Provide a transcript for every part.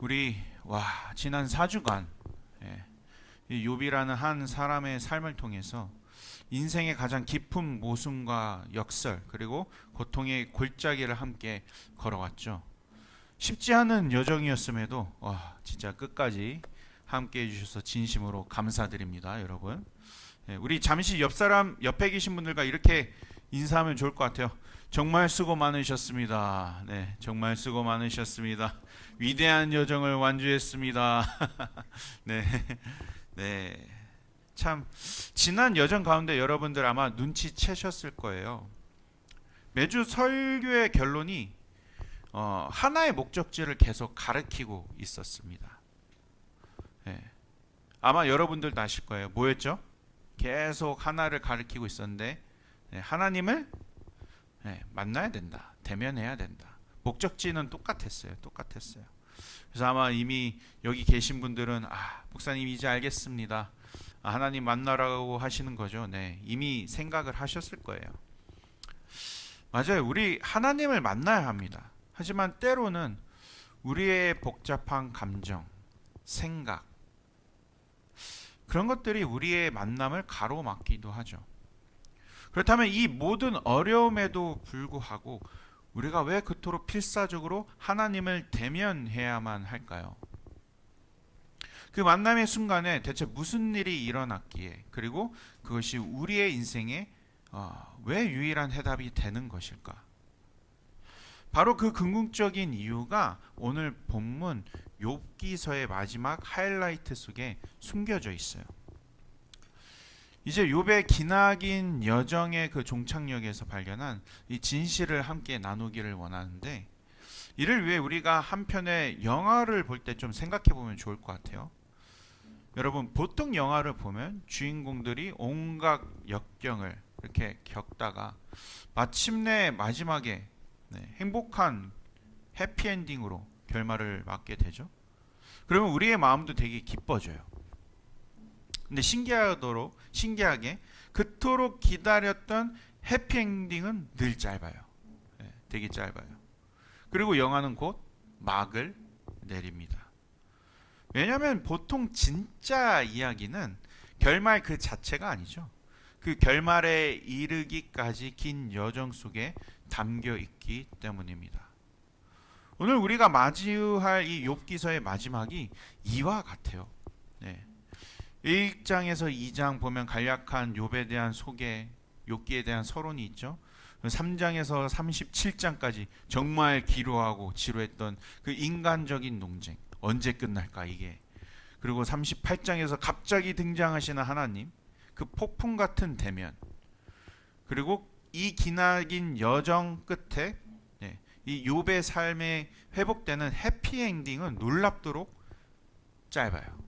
우리 지난 4주간 이 욥이라는 한 사람의 삶을 통해서 인생의 가장 깊은 모순과 역설 그리고 고통의 골짜기를 함께 걸어왔죠. 쉽지 않은 여정이었음에도 진짜 끝까지 함께 해주셔서 진심으로 감사드립니다, 여러분. 우리 잠시 옆 사람 옆에 계신 분들과 이렇게 인사하면 좋을 것 같아요. 정말 수고 많으셨습니다. 네, 정말 수고 많으셨습니다. 위대한 여정을 완주했습니다. 네, 네. 참 지난 여정 가운데 여러분들 아마 눈치채셨을 거예요. 매주 설교의 결론이 하나의 목적지를 계속 가리키고 있었습니다. 네. 아마 여러분들도 아실 거예요. 뭐였죠? 계속 하나를 가리키고 있었는데 하나님을 만나야 된다. 대면해야 된다. 목적지는 똑같았어요. 그래서 아마 이미 여기 계신 분들은 목사님 이제 알겠습니다. 하나님 만나라고 하시는 거죠. 네, 이미 생각을 하셨을 거예요. 맞아요. 우리 하나님을 만나야 합니다. 하지만 때로는 우리의 복잡한 감정, 생각 그런 것들이 우리의 만남을 가로막기도 하죠. 그렇다면 이 모든 어려움에도 불구하고 우리가 왜 그토록 필사적으로 하나님을 대면해야만 할까요? 그 만남의 순간에 대체 무슨 일이 일어났기에 그리고 그것이 우리의 인생에 왜 유일한 해답이 되는 것일까? 바로 그 궁극적인 이유가 오늘 본문 욥기서의 마지막 하이라이트 속에 숨겨져 있어요. 이제 욥의 기나긴 여정의 그 종착역에서 발견한 이 진실을 함께 나누기를 원하는데, 이를 위해 우리가 한편의 영화를 볼 때 좀 생각해 보면 좋을 것 같아요. 여러분, 보통 영화를 보면 주인공들이 온갖 역경을 이렇게 겪다가 마침내 마지막에 행복한 해피엔딩으로 결말을 맞게 되죠. 그러면 우리의 마음도 되게 기뻐져요. 근데 신기하게 그토록 기다렸던 해피엔딩은 늘 짧아요. 되게 짧아요. 그리고 영화는 곧 막을 내립니다. 왜냐하면 보통 진짜 이야기는 결말 그 자체가 아니죠. 그 결말에 이르기까지 긴 여정 속에 담겨 있기 때문입니다. 오늘 우리가 맞이할 이 욥기서의 마지막이 이와 같아요. 1장에서 2장 보면 간략한 욥에 대한 소개, 욥기에 대한 서론이 있죠. 3장에서 37장까지 정말 기로하고 지루했던 그 인간적인 논쟁, 언제 끝날까 이게. 그리고 38장에서 갑자기 등장하시는 하나님, 그 폭풍 같은 대면. 그리고 이 기나긴 여정 끝에 이 욥의 삶에 회복되는 해피엔딩은 놀랍도록 짧아요.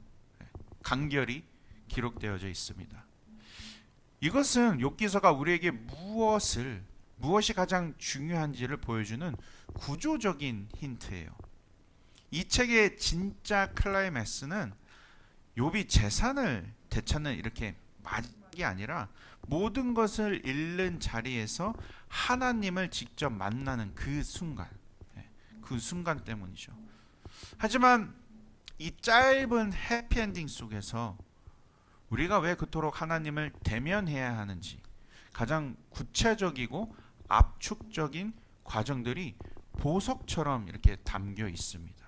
간결히 기록되어져 있습니다. 이것은 욥기서가 우리에게 무엇이 가장 중요한지를 보여주는 구조적인 힌트예요. 이 책의 진짜 클라이맥스는 욥이 재산을 되찾는 이렇게 마지막이 아니라 모든 것을 잃는 자리에서 하나님을 직접 만나는 그 순간 때문이죠. 하지만 이 짧은 해피엔딩 속에서 우리가 왜 그토록 하나님을 대면해야 하는지 가장 구체적이고 압축적인 과정들이 보석처럼 이렇게 담겨 있습니다.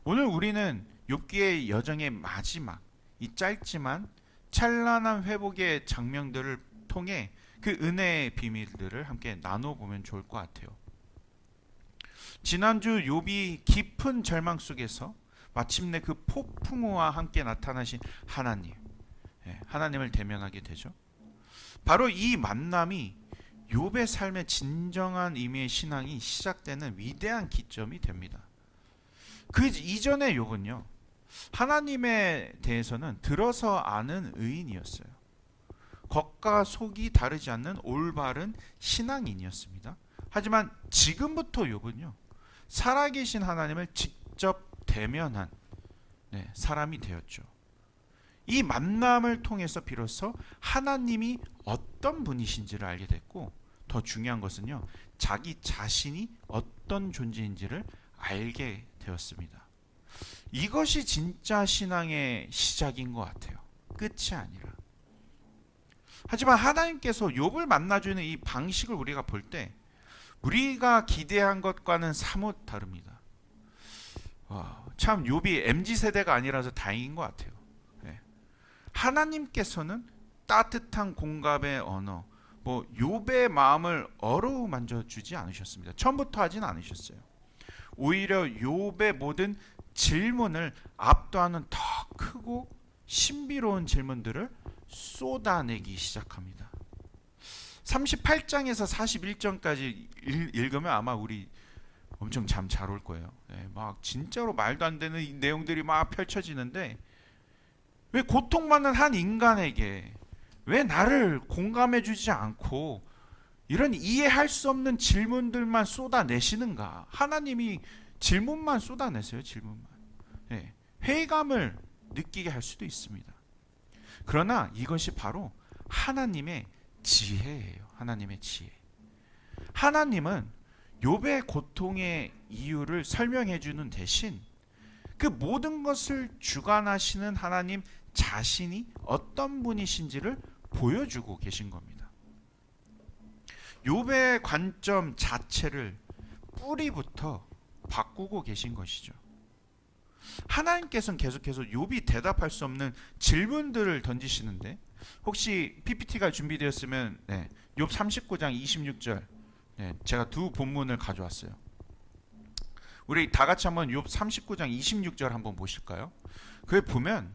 오늘 우리는 욥기의 여정의 마지막, 이 짧지만 찬란한 회복의 장면들을 통해 그 은혜의 비밀들을 함께 나눠보면 좋을 것 같아요. 지난주 욥이 깊은 절망 속에서 마침내 그 폭풍우와 함께 나타나신 하나님을 대면하게 되죠. 바로 이 만남이 욥의 삶의 진정한 의미의 신앙이 시작되는 위대한 기점이 됩니다. 그 이전의 욥은요, 하나님에 대해서는 들어서 아는 의인이었어요. 겉과 속이 다르지 않는 올바른 신앙인이었습니다. 하지만 지금부터 욥은요, 살아계신 하나님을 직접 대면한 사람이 되었죠. 이 만남을 통해서 비로소 하나님이 어떤 분이신지를 알게 됐고, 더 중요한 것은요, 자기 자신이 어떤 존재인지를 알게 되었습니다. 이것이 진짜 신앙의 시작인 것 같아요. 끝이 아니라. 하지만 하나님께서 욥을 만나주는 이 방식을 우리가 볼 때 우리가 기대한 것과는 사뭇 다릅니다. 참 욥이 MZ세대가 아니라서 다행인 것 같아요. 하나님께서는 따뜻한 공감의 언어, 욥의 마음을 어루만져 주지 않으셨습니다. 처음부터 하진 않으셨어요. 오히려 욥의 모든 질문을 압도하는 더 크고 신비로운 질문들을 쏟아내기 시작합니다. 38장에서 41장까지 읽으면 아마 우리 엄청 잠 잘 올 거예요. 막 진짜로 말도 안 되는 이 내용들이 막 펼쳐지는데, 왜 고통받는 한 인간에게 왜 나를 공감해 주지 않고 이런 이해할 수 없는 질문들만 쏟아내시는가? 하나님이 질문만 쏟아내세요. 질문만. 회의감을 느끼게 할 수도 있습니다. 그러나 이것이 바로 하나님의 지혜예요. 하나님의 지혜. 하나님은 욥의 고통의 이유를 설명해 주는 대신 그 모든 것을 주관하시는 하나님 자신이 어떤 분이신지를 보여주고 계신 겁니다. 욥의 관점 자체를 뿌리부터 바꾸고 계신 것이죠. 하나님께서는 계속해서 욥이 대답할 수 없는 질문들을 던지시는데, 혹시 PPT가 준비되었으면 욥 39장 26절, 제가 두 본문을 가져왔어요. 우리 다 같이 한번 욥 39장 26절 한번 보실까요? 그에 보면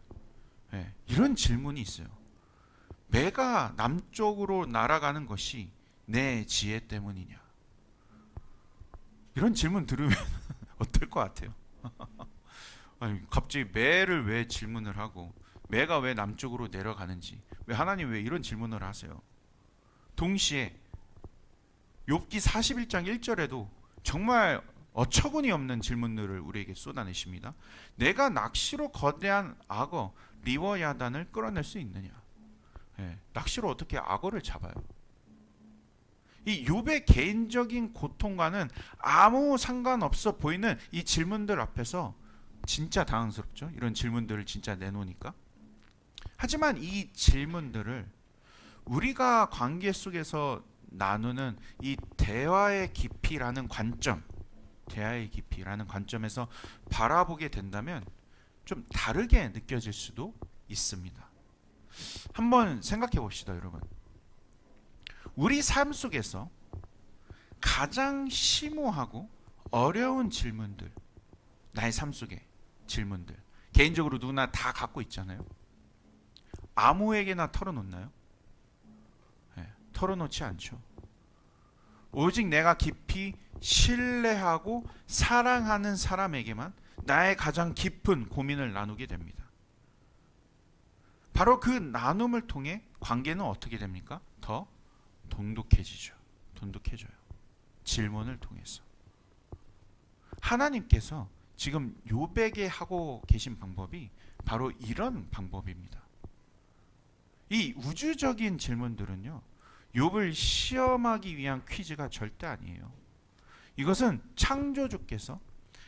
이런 질문이 있어요. 내가 남쪽으로 날아가는 것이 내 지혜 때문이냐? 이런 질문 들으면 어떨 것 같아요? 아니, 갑자기 매를 왜 질문을 하고 매가 왜 남쪽으로 내려가는지, 왜 하나님 왜 이런 질문을 하세요? 동시에 욥기 41장 1절에도 정말 어처구니 없는 질문들을 우리에게 쏟아내십니다. 내가 낚시로 거대한 악어 리워야단을 끌어낼 수 있느냐? 낚시로 어떻게 악어를 잡아요? 이 욥의 개인적인 고통과는 아무 상관없어 보이는 이 질문들 앞에서 진짜 당황스럽죠. 이런 질문들을 진짜 내놓으니까. 하지만 이 질문들을 우리가 관계 속에서 나누는 이 대화의 깊이라는 관점, 대화의 깊이라는 관점에서 바라보게 된다면 좀 다르게 느껴질 수도 있습니다. 한번 생각해 봅시다, 여러분. 우리 삶 속에서 가장 심오하고 어려운 질문들, 나의 삶 속의 질문들, 개인적으로 누구나 다 갖고 있잖아요. 아무에게나 털어놓나요? 털어놓지 않죠. 오직 내가 깊이 신뢰하고 사랑하는 사람에게만 나의 가장 깊은 고민을 나누게 됩니다. 바로 그 나눔을 통해 관계는 어떻게 됩니까? 더 돈독해지죠. 돈독해져요. 질문을 통해서. 하나님께서 지금 욥에게 하고 계신 방법이 바로 이런 방법입니다. 이 우주적인 질문들은요, 욥을 시험하기 위한 퀴즈가 절대 아니에요. 이것은 창조주께서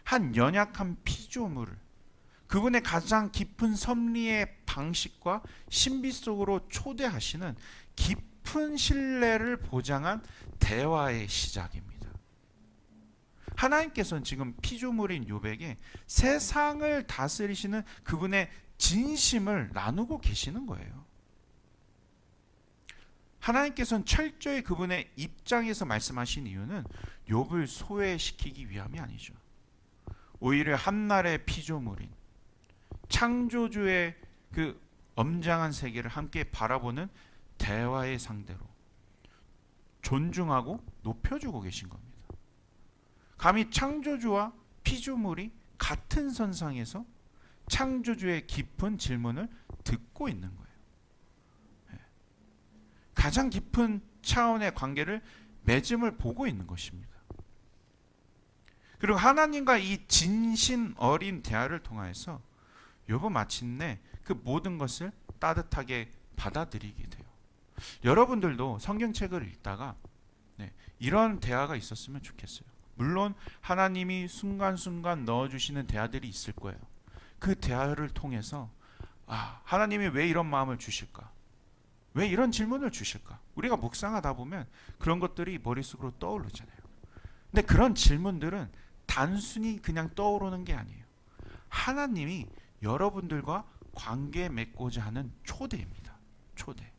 한 연약한 피조물을 그분의 가장 깊은 섭리의 방식과 신비 속으로 초대하시는 깊은 신뢰를 보장한 대화의 시작입니다. 하나님께서는 지금 피조물인 욥에게 세상을 다스리시는 그분의 진심을 나누고 계시는 거예요. 하나님께서는 철저히 그분의 입장에서 말씀하신 이유는 욥을 소외시키기 위함이 아니죠. 오히려 한날의 피조물인 창조주의 그 엄장한 세계를 함께 바라보는 대화의 상대로 존중하고 높여주고 계신 겁니다. 감히 창조주와 피조물이 같은 선상에서 창조주의 깊은 질문을 듣고 있는 거예요. 가장 깊은 차원의 관계를 맺음을 보고 있는 것입니다. 그리고 하나님과 이 진심 어린 대화를 통하여서 욥은 마침내 그 모든 것을 따뜻하게 받아들이게 돼요. 여러분들도 성경책을 읽다가 이런 대화가 있었으면 좋겠어요. 물론 하나님이 순간순간 넣어주시는 대화들이 있을 거예요. 그 대화를 통해서 하나님이 왜 이런 마음을 주실까? 왜 이런 질문을 주실까? 우리가 묵상하다 보면 그런 것들이 머릿속으로 떠오르잖아요. 근데 그런 질문들은 단순히 그냥 떠오르는 게 아니에요. 하나님이 여러분들과 관계 맺고자 하는 초대입니다. 초대.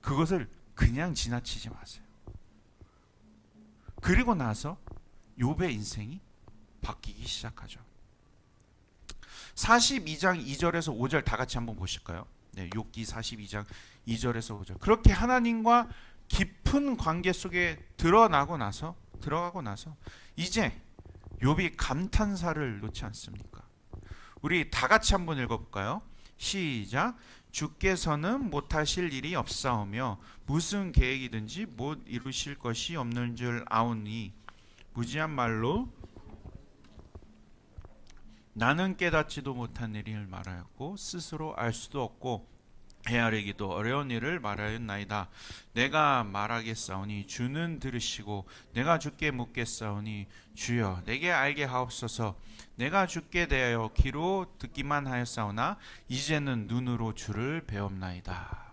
그것을 그냥 지나치지 마세요. 그리고 나서 욥의 인생이 바뀌기 시작하죠. 42장 2절에서 5절 다 같이 한번 보실까요? 네, 욥기 42장 2절에서 5절. 그렇게 하나님과 깊은 관계 속에 들어가고 나서 이제 욥이 감탄사를 놓지 않습니까? 우리 다 같이 한번 읽어볼까요? 시작. 주께서는 못하실 일이 없사오며 무슨 계획이든지 못 이루실 것이 없는 줄 아오니 무지한 말로 나는 깨닫지도 못한 일을 말하였고 스스로 알 수도 없고 헤아리기도 어려운 일을 말하였나이다. 내가 말하겠사오니 주는 들으시고 내가 주께 묻겠사오니 주여 내게 알게 하옵소서. 내가 주께 대하여 귀로 듣기만 하였사오나 이제는 눈으로 주를 배웁나이다.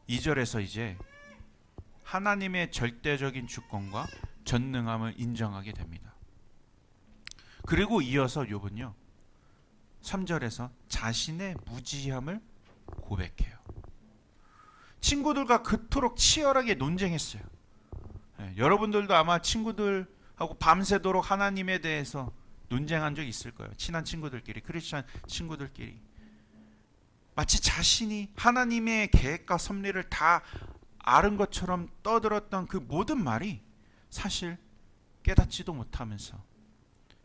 2절에서 이제 하나님의 절대적인 주권과 전능함을 인정하게 됩니다. 그리고 이어서 욥은요 3절에서 자신의 무지함을 고백해요. 친구들과 그토록 치열하게 논쟁했어요. 여러분들도 아마 친구들하고 밤새도록 하나님에 대해서 논쟁한 적 있을 거예요. 친한 친구들끼리, 크리스찬 친구들끼리. 마치 자신이 하나님의 계획과 섭리를 다 아는 것처럼 떠들었던 그 모든 말이 사실 깨닫지도 못하면서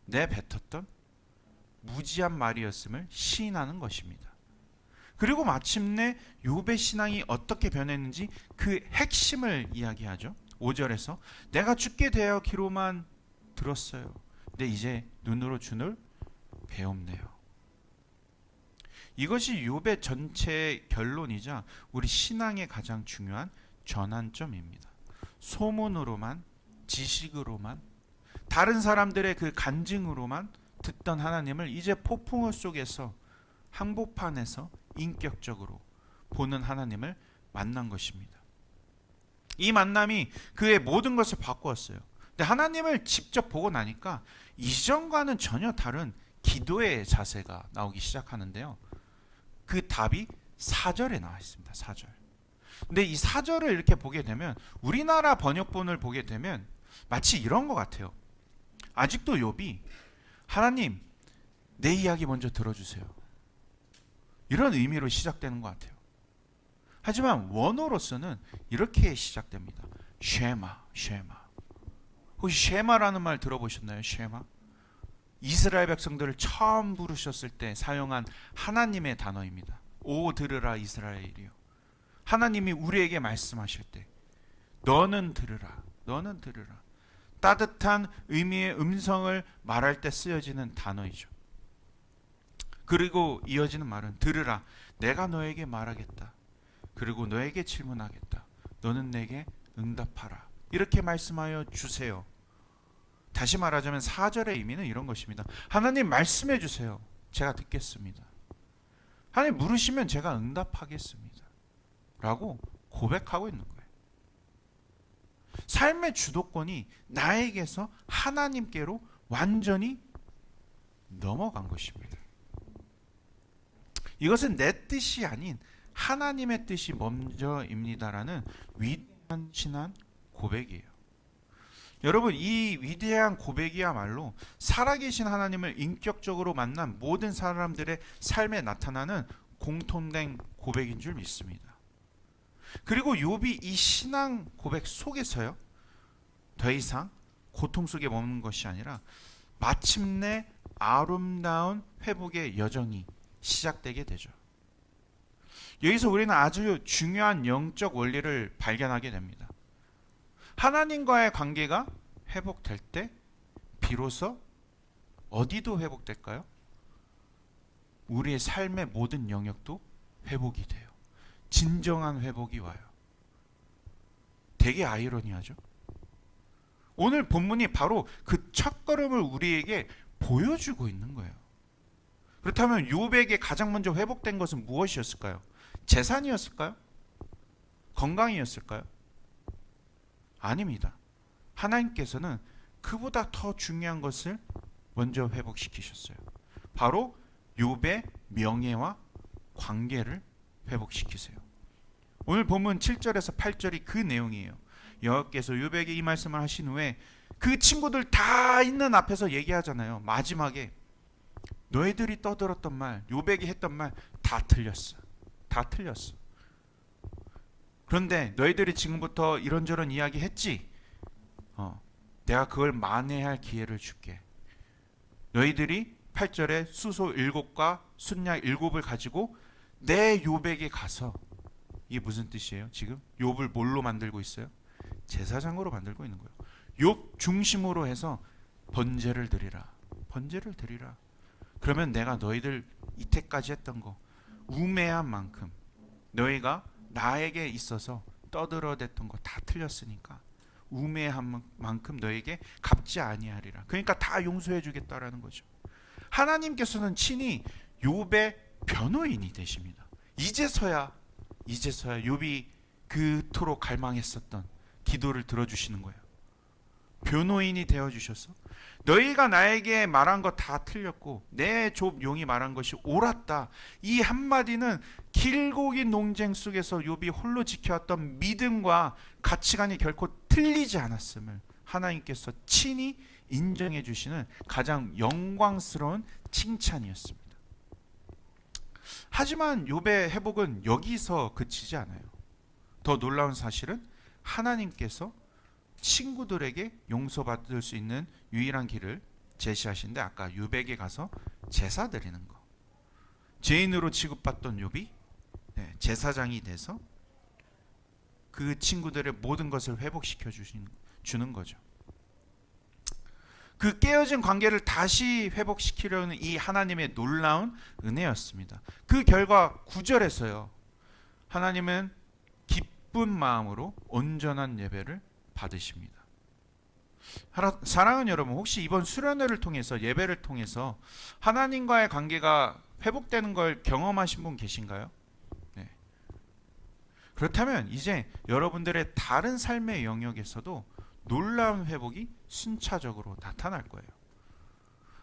내뱉었던 무지한 말이었음을 시인하는 것입니다. 그리고 마침내 욥의 신앙이 어떻게 변했는지 그 핵심을 이야기하죠. 5절에서 내가 주께 대하여 귀로만 들었어요. 근데 이제 눈으로 주를 배웁네요. 이것이 욥의 전체 결론이자 우리 신앙의 가장 중요한 전환점입니다. 소문으로만, 지식으로만, 다른 사람들의 그 간증으로만 듣던 하나님을 이제 폭풍우 속에서 한복판에서 인격적으로 보는 하나님을 만난 것입니다. 이 만남이 그의 모든 것을 바꾸었어요. 근데 하나님을 직접 보고 나니까 이전과는 전혀 다른 기도의 자세가 나오기 시작하는데요. 그 답이 4절에 나와 있습니다. 4절. 근데 이 4절을 이렇게 보게 되면 우리나라 번역본을 보게 되면 마치 이런 것 같아요. 아직도 욥이 하나님 내 이야기 먼저 들어주세요. 이런 의미로 시작되는 것 같아요. 하지만 원어로서는 이렇게 시작됩니다. 쉐마, 쉐마. 혹시 쉐마라는 말 들어보셨나요? 쉐마? 이스라엘 백성들을 처음 부르셨을 때 사용한 하나님의 단어입니다. 오 들으라 이스라엘이요. 하나님이 우리에게 말씀하실 때 너는 들으라, 너는 들으라. 따뜻한 의미의 음성을 말할 때 쓰여지는 단어이죠. 그리고 이어지는 말은 들으라, 내가 너에게 말하겠다. 그리고 너에게 질문하겠다. 너는 내게 응답하라. 이렇게 말씀하여 주세요. 다시 말하자면 4절의 의미는 이런 것입니다. 하나님 말씀해 주세요. 제가 듣겠습니다. 하나님 물으시면 제가 응답하겠습니다. 라고 고백하고 있는 거예요. 삶의 주도권이 나에게서 하나님께로 완전히 넘어간 것입니다. 이것은 내 뜻이 아닌 하나님의 뜻이 먼저입니다라는 위대한 신앙 고백이에요. 여러분, 이 위대한 고백이야말로 살아계신 하나님을 인격적으로 만난 모든 사람들의 삶에 나타나는 공통된 고백인 줄 믿습니다. 그리고 욥이 이 신앙 고백 속에서요, 더 이상 고통 속에 머무는 것이 아니라 마침내 아름다운 회복의 여정이 시작되게 되죠. 여기서 우리는 아주 중요한 영적 원리를 발견하게 됩니다. 하나님과의 관계가 회복될 때 비로소 어디도 회복될까요? 우리의 삶의 모든 영역도 회복이 돼요. 진정한 회복이 와요. 되게 아이러니하죠? 오늘 본문이 바로 그 첫걸음을 우리에게 보여주고 있는 거예요. 그렇다면 욥에게 가장 먼저 회복된 것은 무엇이었을까요? 재산이었을까요? 건강이었을까요? 아닙니다. 하나님께서는 그보다 더 중요한 것을 먼저 회복시키셨어요. 바로 욥의 명예와 관계를 회복시키세요. 오늘 본문 7절에서 8절이 그 내용이에요. 여호와께서 욥에게 이 말씀을 하신 후에 그 친구들 다 있는 앞에서 얘기하잖아요. 마지막에 너희들이 떠들었던 말, 욥에게 했던 말 다 틀렸어. 다 틀렸어. 그런데 너희들이 지금부터 이런저런 이야기 했지? 내가 그걸 만회할 기회를 줄게. 너희들이 8절에 수소 7과 순양 7을 가지고 내 욥에게 가서, 이게 무슨 뜻이에요? 지금 욥을 뭘로 만들고 있어요? 제사장으로 만들고 있는 거예요. 욥 중심으로 해서 번제를 드리라. 번제를 드리라. 그러면 내가 너희들 이때까지 했던 거 우매한 만큼, 너희가 나에게 있어서 떠들어댔던 거 다 틀렸으니까 우매한 만큼 너에게 갚지 아니하리라. 그러니까 다 용서해 주겠다라는 거죠. 하나님께서는 친히 욥의 변호인이 되십니다. 이제서야 욥이 그토록 갈망했었던 기도를 들어주시는 거예요. 변호인이 되어주셔서 너희가 나에게 말한 거 다 틀렸고 내 욥 용이 말한 것이 옳았다. 이 한마디는 길고 긴 논쟁 속에서 욥이 홀로 지켜왔던 믿음과 가치관이 결코 틀리지 않았음을 하나님께서 친히 인정해 주시는 가장 영광스러운 칭찬이었습니다. 하지만 욥의 회복은 여기서 그치지 않아요. 더 놀라운 사실은 하나님께서 친구들에게 용서받을 수 있는 유일한 길을 제시하신데, 아까 욥에게 가서 제사 드리는 거. 죄인으로 취급받던 욥이 제사장이 돼서 그 친구들의 모든 것을 회복시켜 주는 거죠. 그 깨어진 관계를 다시 회복시키려는 이 하나님의 놀라운 은혜였습니다. 그 결과 9절에서요. 하나님은 기쁜 마음으로 온전한 예배를 받으십니다. 사랑하는 여러분, 혹시 이번 수련회를 통해서, 예배를 통해서 하나님과의 관계가 회복되는 걸 경험하신 분 계신가요? 네. 그렇다면 이제 여러분들의 다른 삶의 영역에서도 놀라운 회복이 순차적으로 나타날 거예요.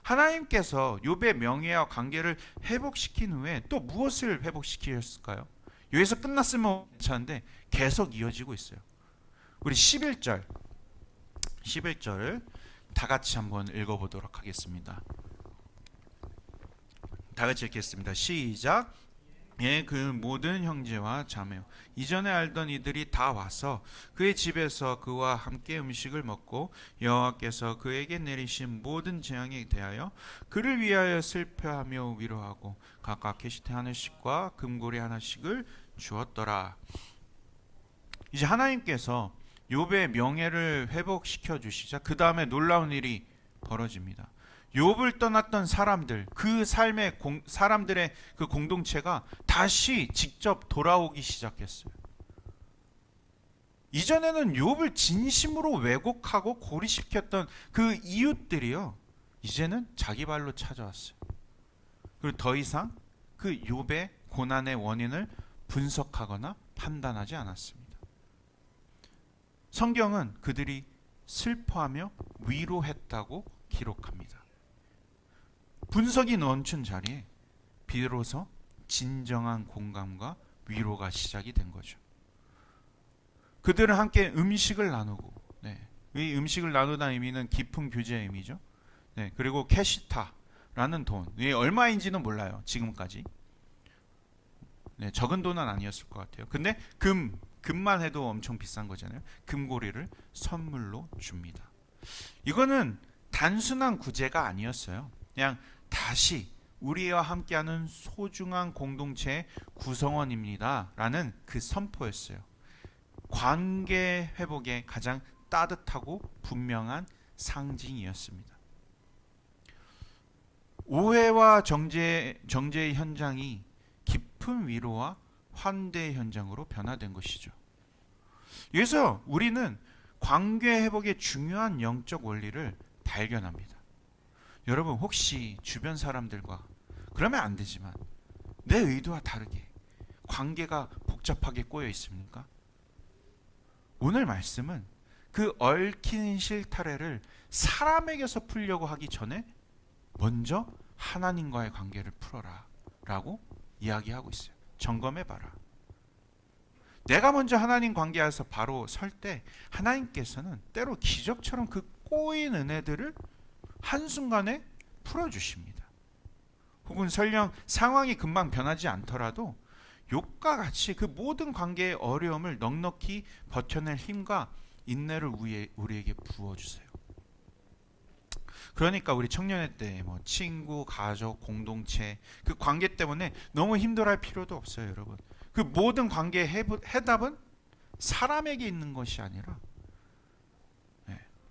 하나님께서 욥의 명예와 관계를 회복시킨 후에 또 무엇을 회복시키셨을까요? 여기서 끝났으면 괜찮은데 계속 이어지고 있어요. 우리 11절을 다 같이 한번 읽어보도록 하겠습니다. 다 같이 읽겠습니다. 시작. 예, 그 모든 형제와 자매 이전에 알던 이들이 다 와서 그의 집에서 그와 함께 음식을 먹고 여호와께서 그에게 내리신 모든 재앙에 대하여 그를 위하여 슬퍼하며 위로하고 각각 계시태 하나씩과 금고리 하나씩을 주었더라. 이제 하나님께서 욥의 명예를 회복시켜 주시자 그 다음에 놀라운 일이 벌어집니다. 욥을 떠났던 사람들, 그 삶의 사람들의 그 공동체가 다시 직접 돌아오기 시작했어요. 이전에는 욥을 진심으로 왜곡하고 고립시켰던 그 이웃들이요, 이제는 자기 발로 찾아왔어요. 그리고 더 이상 그 욥의 고난의 원인을 분석하거나 판단하지 않았습니다. 성경은 그들이 슬퍼하며 위로했다고 기록합니다. 분석이 넘친 자리에 비로소 진정한 공감과 위로가 시작이 된 거죠. 그들은 함께 음식을 나누고, 이 음식을 나누다는 의미는 깊은 교제의 의미죠. 그리고 캐시타라는 돈, 이게 얼마인지는 몰라요. 지금까지. 적은 돈은 아니었을 것 같아요. 근데 금만 해도 엄청 비싼 거잖아요. 금고리를 선물로 줍니다. 이거는 단순한 구제가 아니었어요. 그냥 다시 우리와 함께하는 소중한 공동체의 구성원입니다 라는 그 선포였어요. 관계 회복의 가장 따뜻하고 분명한 상징이었습니다. 오해와 정죄의 현장이 깊은 위로와 환대의 현장으로 변화된 것이죠. 그래서 우리는 관계 회복의 중요한 영적 원리를 발견합니다. 여러분 혹시 주변 사람들과 그러면 안 되지만 내 의도와 다르게 관계가 복잡하게 꼬여 있습니까? 오늘 말씀은 그 얽힌 실타래를 사람에게서 풀려고 하기 전에 먼저 하나님과의 관계를 풀어라 라고 이야기하고 있어요. 점검해봐라. 내가 먼저 하나님 관계에서 바로 설 때 하나님께서는 때로 기적처럼 그 꼬인 은혜들을 한순간에 풀어주십니다. 혹은 설령 상황이 금방 변하지 않더라도 욥과 같이 그 모든 관계의 어려움을 넉넉히 버텨낼 힘과 인내를 우리에게 부어주세요. 그러니까 우리 청년회 때 뭐 친구, 가족, 공동체 그 관계 때문에 너무 힘들어할 필요도 없어요, 여러분. 그 모든 관계의 해답은 사람에게 있는 것이 아니라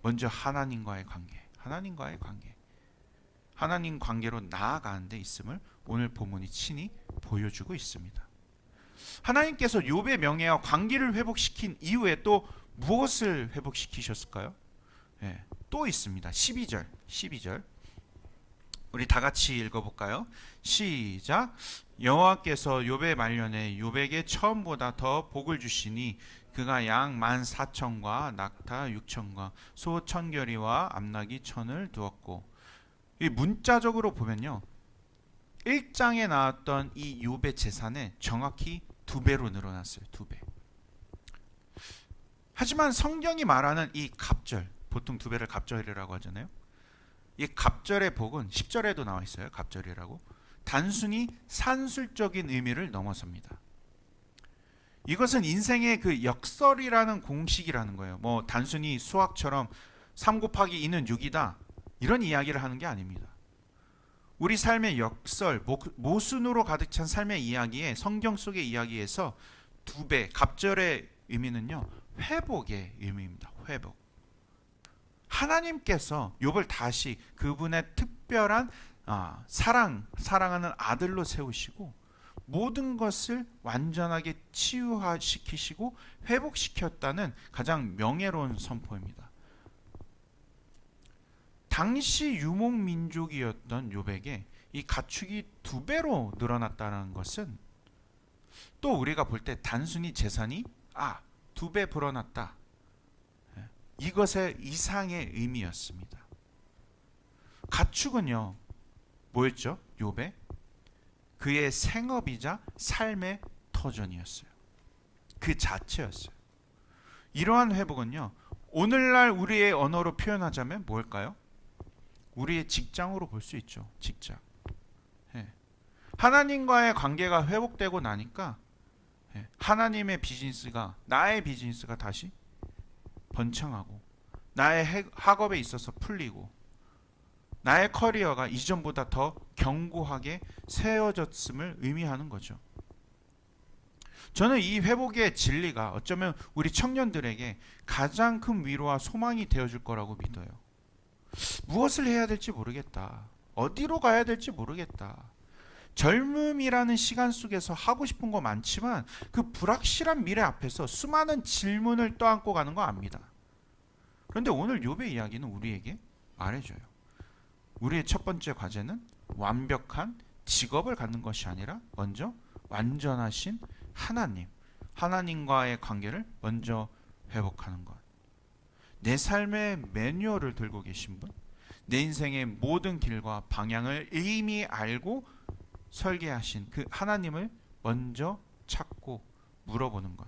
먼저 하나님과의 관계, 하나님 관계로 나아가는 데 있음을 오늘 본문이 친히 보여주고 있습니다. 하나님께서 욥의 명예와 관계를 회복시킨 이후에 또 무엇을 회복시키셨을까요? 또 있습니다. 12절 우리 다 같이 읽어볼까요? 시작. 여호와께서 욥의 말년에 욥에게 처음보다 더 복을 주시니 그가 양 14,000과 낙타 6,000과 소 1,000결이와 암낙이 1,000을 두었고, 이 문자적으로 보면요 1장에 나왔던 이 욥의 재산에 정확히 2배로 늘어났어요. 2배. 하지만 성경이 말하는 이 갑절, 보통 2배를 갑절이라고 하잖아요. 이 갑절의 복은 10절에도 나와 있어요. 갑절이라고. 단순히 산술적인 의미를 넘어섭니다. 이것은 인생의 그 역설이라는 공식이라는 거예요. 뭐 단순히 수학처럼 3 곱하기 2는 6이다 이런 이야기를 하는 게 아닙니다. 우리 삶의 역설, 모순으로 가득 찬 삶의 이야기에, 성경 속의 이야기에서 2배, 갑절의 의미는요 회복의 의미입니다. 회복. 하나님께서 욥을 다시 그분의 특별한 사랑하는 아들로 세우시고 모든 것을 완전하게 치유시키시고 회복시켰다는 가장 명예로운 선포입니다. 당시 유목민족이었던 욥에게 이 가축이 2배로 늘어났다는 것은 또 우리가 볼 때 단순히 재산이 2배 불어났다, 이것의 이상의 의미였습니다. 가축은요 뭐였죠? 욥의 그의 생업이자 삶의 터전이었어요. 그 자체였어요. 이러한 회복은요 오늘날 우리의 언어로 표현하자면 뭘까요? 우리의 직장으로 볼 수 있죠. 직장. 하나님과의 관계가 회복되고 나니까 하나님의 비즈니스가, 나의 비즈니스가 다시 번창하고 나의 학업에 있어서 풀리고 나의 커리어가 이전보다 더 견고하게 세워졌음을 의미하는 거죠. 저는 이 회복의 진리가 어쩌면 우리 청년들에게 가장 큰 위로와 소망이 되어줄 거라고 믿어요. 무엇을 해야 될지 모르겠다. 어디로 가야 될지 모르겠다. 젊음이라는 시간 속에서 하고 싶은 거 많지만 그 불확실한 미래 앞에서 수많은 질문을 떠안고 가는 거 압니다. 그런데 오늘 욥의 이야기는 우리에게 말해줘요. 우리의 첫 번째 과제는 완벽한 직업을 갖는 것이 아니라 먼저 완전하신 하나님과의 관계를 먼저 회복하는 것. 내 삶의 매뉴얼을 들고 계신 분, 내 인생의 모든 길과 방향을 이미 알고 설계하신 그 하나님을 먼저 찾고 물어보는 것.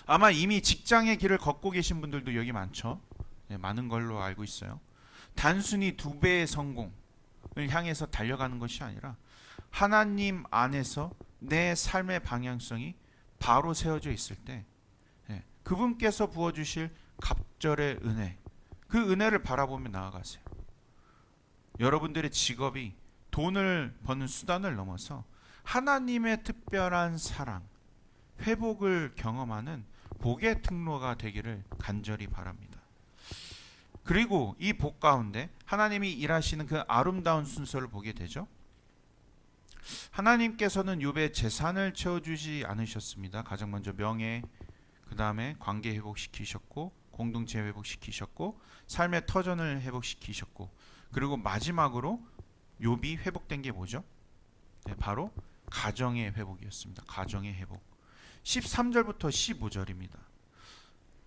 아마 이미 직장의 길을 걷고 계신 분들도 여기 많죠. 많은 걸로 알고 있어요. 단순히 2배의 성공을 향해서 달려가는 것이 아니라 하나님 안에서 내 삶의 방향성이 바로 세워져 있을 때 그분께서 부어주실 갑절의 은혜, 그 은혜를 바라보며 나아가세요. 여러분들의 직업이 돈을 버는 수단을 넘어서 하나님의 특별한 사랑, 회복을 경험하는 복의 통로가 되기를 간절히 바랍니다. 그리고 이 복 가운데 하나님이 일하시는 그 아름다운 순서를 보게 되죠. 하나님께서는 욥의 재산을 채워주지 않으셨습니다. 가장 먼저 명예, 그 다음에 관계 회복시키셨고, 공동체 회복시키셨고, 삶의 터전을 회복시키셨고, 그리고 마지막으로 욥이 회복된 게 뭐죠? 네, 바로 가정의 회복이었습니다. 가정의 회복. 13절부터 15절입니다.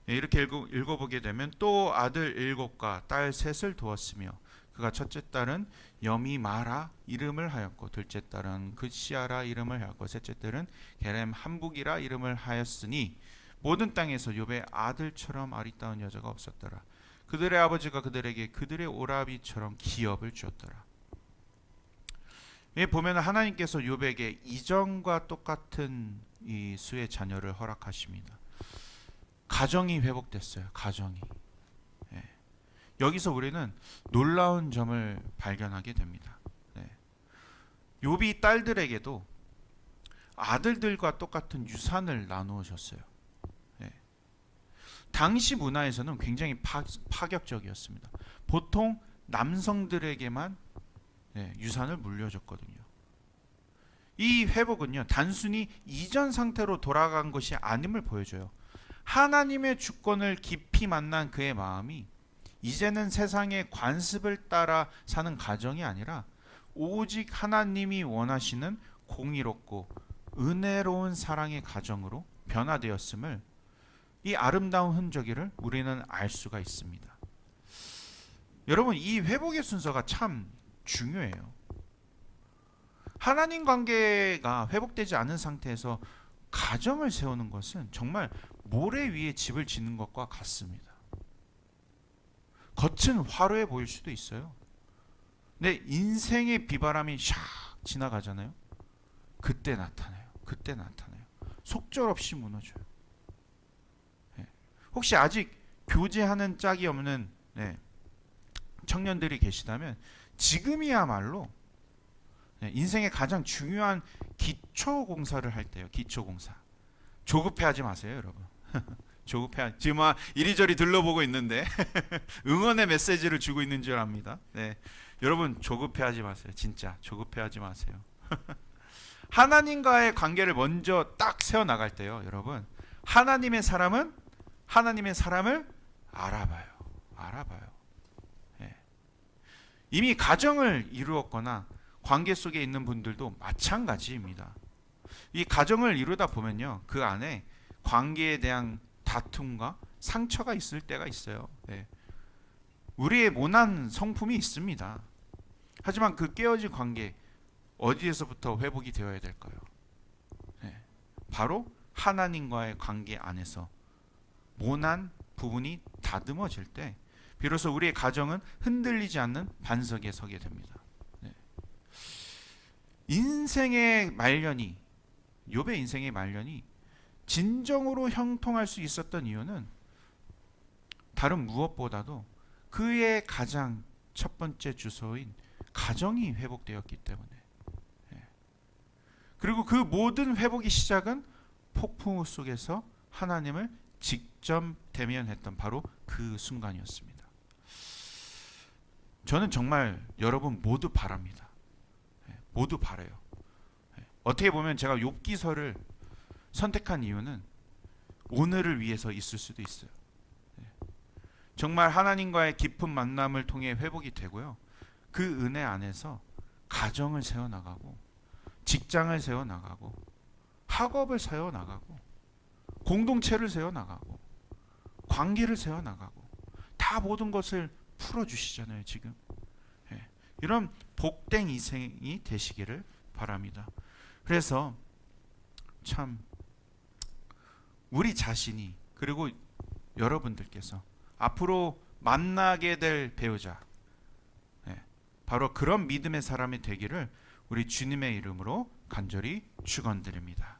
네, 이렇게 읽어보게 되면 또 아들 7과 딸 3을 두었으며 그가 첫째 딸은 여미마라 이름을 하였고 둘째 딸은 그시아라 이름을 하였고 셋째 딸은 게렘 한북이라 이름을 하였으니 모든 땅에서 욥의 아들처럼 아리따운 여자가 없었더라. 그들의 아버지가 그들에게 그들의 오라비처럼 기업을 주었더라. 예, 보면 하나님께서 욥에게 이전과 똑같은 이 수의 자녀를 허락하십니다. 가정이 회복됐어요. 가정이. 예. 여기서 우리는 놀라운 점을 발견하게 됩니다. 예. 욥이 딸들에게도 아들들과 똑같은 유산을 나누셨어요. 예. 당시 문화에서는 굉장히 파격적이었습니다. 보통 남성들에게만 유산을 물려줬거든요. 이 회복은요, 단순히 이전 상태로 돌아간 것이 아님을 보여줘요. 하나님의 주권을 깊이 만난 그의 마음이 이제는 세상의 관습을 따라 사는 가정이 아니라 오직 하나님이 원하시는 공의롭고 은혜로운 사랑의 가정으로 변화되었음을, 이 아름다운 흔적을 우리는 알 수가 있습니다. 여러분, 이 회복의 순서가 참 중요해요. 하나님 관계가 회복되지 않은 상태에서 가정을 세우는 것은 정말 모래 위에 집을 짓는 것과 같습니다. 겉은 화려해 보일 수도 있어요. 근데 인생의 비바람이 샥 지나가잖아요. 그때 나타나요. 그때 나타나요. 속절없이 무너져요. 혹시 아직 교제하는 짝이 없는 청년들이 계시다면 지금이야말로 인생의 가장 중요한 기초 공사를 할 때요. 기초 공사. 조급해하지 마세요, 여러분. 조급해. 지금 이리저리 들러보고 있는데 응원의 메시지를 주고 있는 줄 압니다. 네, 여러분 조급해하지 마세요. 진짜 조급해하지 마세요. 하나님과의 관계를 먼저 딱 세워 나갈 때요, 여러분. 하나님의 사람을 알아봐요. 네. 이미 가정을 이루었거나 관계 속에 있는 분들도 마찬가지입니다. 이 가정을 이루다 보면요, 그 안에 관계에 대한 다툼과 상처가 있을 때가 있어요. 네. 우리의 모난 성품이 있습니다. 하지만 그 깨어진 관계 어디에서부터 회복이 되어야 될까요? 네. 바로 하나님과의 관계 안에서 모난 부분이 다듬어질 때 비로소 우리의 가정은 흔들리지 않는 반석에 서게 됩니다. 네. 인생의 말년이, 욥의 인생의 말년이 진정으로 형통할 수 있었던 이유는 다른 무엇보다도 그의 가장 첫 번째 주소인 가정이 회복되었기 때문에. 그리고 그 모든 회복의 시작은 폭풍 속에서 하나님을 직접 대면했던 바로 그 순간이었습니다. 저는 정말 여러분 모두 바랍니다. 모두 바라요. 어떻게 보면 제가 욥기서를 선택한 이유는 오늘을 위해서 있을 수도 있어요. 정말 하나님과의 깊은 만남을 통해 회복이 되고요. 그 은혜 안에서 가정을 세워나가고 직장을 세워나가고 학업을 세워나가고 공동체를 세워나가고 관계를 세워나가고 다 모든 것을 풀어주시잖아요, 지금. 이런 복된 인생이 되시기를 바랍니다. 그래서 참 우리 자신이, 그리고 여러분들께서 앞으로 만나게 될 배우자, 바로 그런 믿음의 사람이 되기를 우리 주님의 이름으로 간절히 축원드립니다.